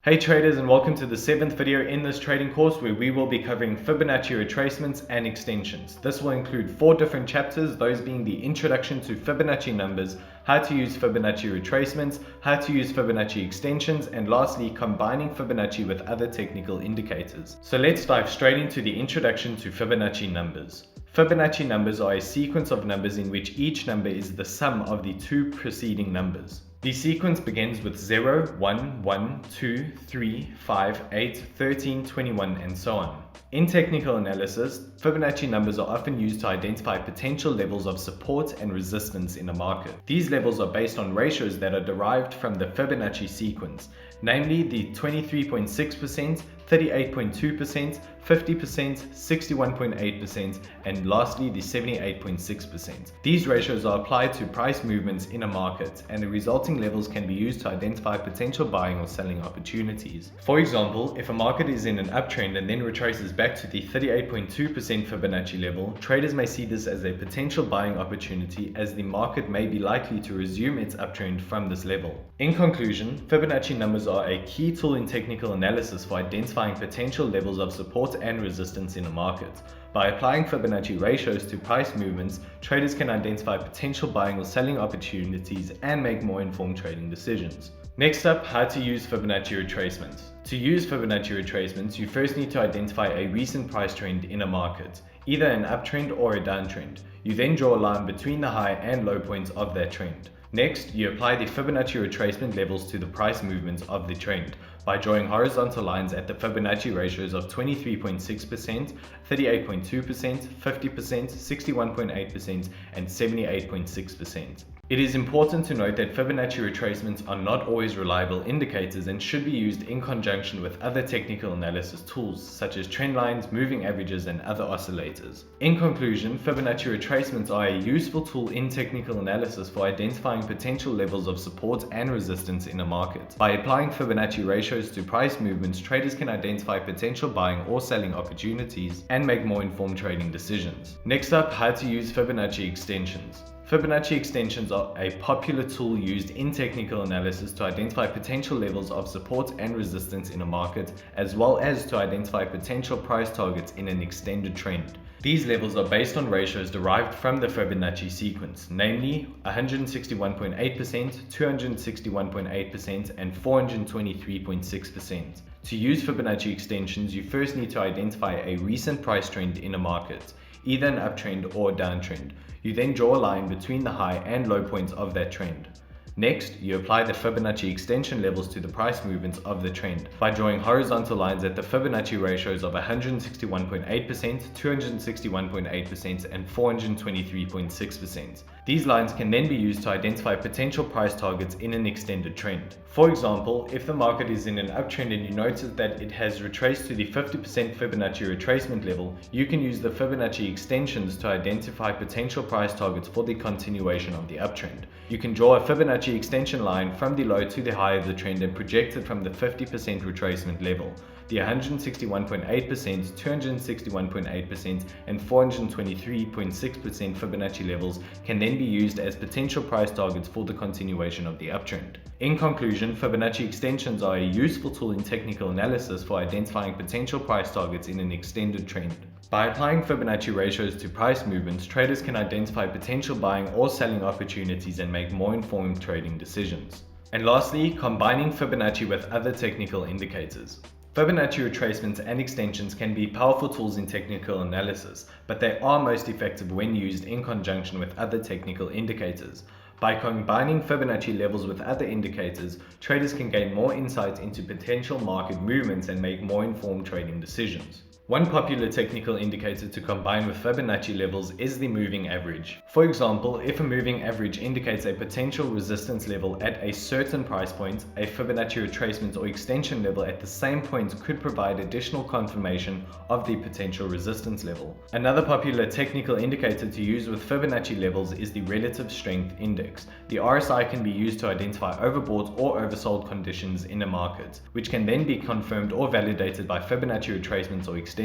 Hey traders, and welcome to the 7th video in this trading course where we will be covering Fibonacci retracements and extensions. This will include 4 different chapters, those being the introduction to Fibonacci numbers, how to use Fibonacci retracements, how to use Fibonacci extensions, and lastly, combining Fibonacci with other technical indicators. So let's dive straight into the introduction to Fibonacci numbers. Fibonacci numbers are a sequence of numbers in which each number is the sum of the 2 preceding numbers. The sequence begins with 0, 1, 1, 2, 3, 5, 8, 13, 21, and so on. In technical analysis, Fibonacci numbers are often used to identify potential levels of support and resistance in a market. These levels are based on ratios that are derived from the Fibonacci sequence, namely the 23.6%, 38.2%, 50%, 61.8%, and lastly the 78.6%. These ratios are applied to price movements in a market, and the resulting levels can be used to identify potential buying or selling opportunities. For example, if a market is in an uptrend and then retraces back to the 38.2% Fibonacci level, traders may see this as a potential buying opportunity, as the market may be likely to resume its uptrend from this level. In conclusion, Fibonacci numbers are a key tool in technical analysis for identifying potential levels of support and resistance in a market. By applying Fibonacci ratios to price movements, traders can identify potential buying or selling opportunities and make more informed trading decisions. Next up, how to use Fibonacci retracements. To use Fibonacci retracements, you first need to identify a recent price trend in a market, either an uptrend or a downtrend. You then draw a line between the high and low points of that trend. Next, you apply the Fibonacci retracement levels to the price movements of the trend by drawing horizontal lines at the Fibonacci ratios of 23.6%, 38.2%, 50%, 61.8%, and 78.6%. It is important to note that Fibonacci retracements are not always reliable indicators and should be used in conjunction with other technical analysis tools such as trend lines, moving averages, and other oscillators. In conclusion, Fibonacci retracements are a useful tool in technical analysis for identifying potential levels of support and resistance in a market. By applying Fibonacci ratios to price movements, traders can identify potential buying or selling opportunities and make more informed trading decisions. Next up, how to use Fibonacci extensions. Fibonacci extensions are a popular tool used in technical analysis to identify potential levels of support and resistance in a market, as well as to identify potential price targets in an extended trend. These levels are based on ratios derived from the Fibonacci sequence, namely 161.8%, 261.8%, and 423.6%. To use Fibonacci extensions, you first need to identify a recent price trend in a market, either an uptrend or a downtrend. You then draw a line between the high and low points of that trend. Next, you apply the Fibonacci extension levels to the price movements of the trend by drawing horizontal lines at the Fibonacci ratios of 161.8%, 261.8%, and 423.6%. These lines can then be used to identify potential price targets in an extended trend. For example, if the market is in an uptrend and you notice that it has retraced to the 50% Fibonacci retracement level, you can use the Fibonacci extensions to identify potential price targets for the continuation of the uptrend. You can draw a Fibonacci extension line from the low to the high of the trend and project it from the 50% retracement level. The 161.8%, 261.8%, and 423.6% Fibonacci levels can then be used as potential price targets for the continuation of the uptrend. In conclusion, Fibonacci extensions are a useful tool in technical analysis for identifying potential price targets in an extended trend. By applying Fibonacci ratios to price movements, traders can identify potential buying or selling opportunities and make more informed trading decisions. And lastly, combining Fibonacci with other technical indicators. Fibonacci retracements and extensions can be powerful tools in technical analysis, but they are most effective when used in conjunction with other technical indicators. By combining Fibonacci levels with other indicators, traders can gain more insight into potential market movements and make more informed trading decisions. One popular technical indicator to combine with Fibonacci levels is the moving average. For example, if a moving average indicates a potential resistance level at a certain price point, a Fibonacci retracement or extension level at the same point could provide additional confirmation of the potential resistance level. Another popular technical indicator to use with Fibonacci levels is the relative strength index. The RSI can be used to identify overbought or oversold conditions in a market, which can then be confirmed or validated by Fibonacci retracements or extensions.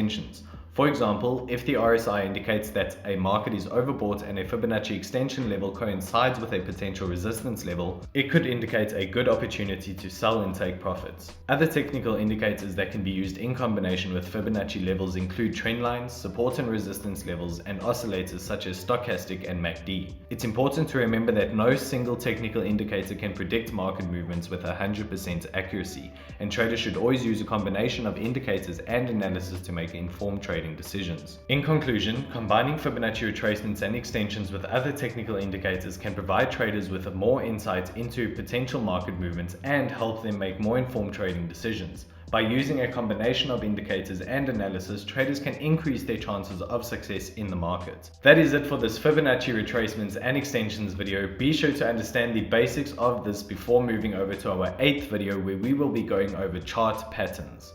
For example, if the RSI indicates that a market is overbought and a Fibonacci extension level coincides with a potential resistance level, it could indicate a good opportunity to sell and take profits. Other technical indicators that can be used in combination with Fibonacci levels include trend lines, support and resistance levels, and oscillators such as stochastic and MACD. It's important to remember that no single technical indicator can predict market movements with 100% accuracy, and traders should always use a combination of indicators and analysis to make informed trading decisions. In conclusion, combining Fibonacci retracements and extensions with other technical indicators can provide traders with more insight into potential market movements and help them make more informed trading decisions. By using a combination of indicators and analysis, traders can increase their chances of success in the market. That is it for this Fibonacci retracements and extensions video. Be sure to understand the basics of this before moving over to our 8th video where we will be going over chart patterns.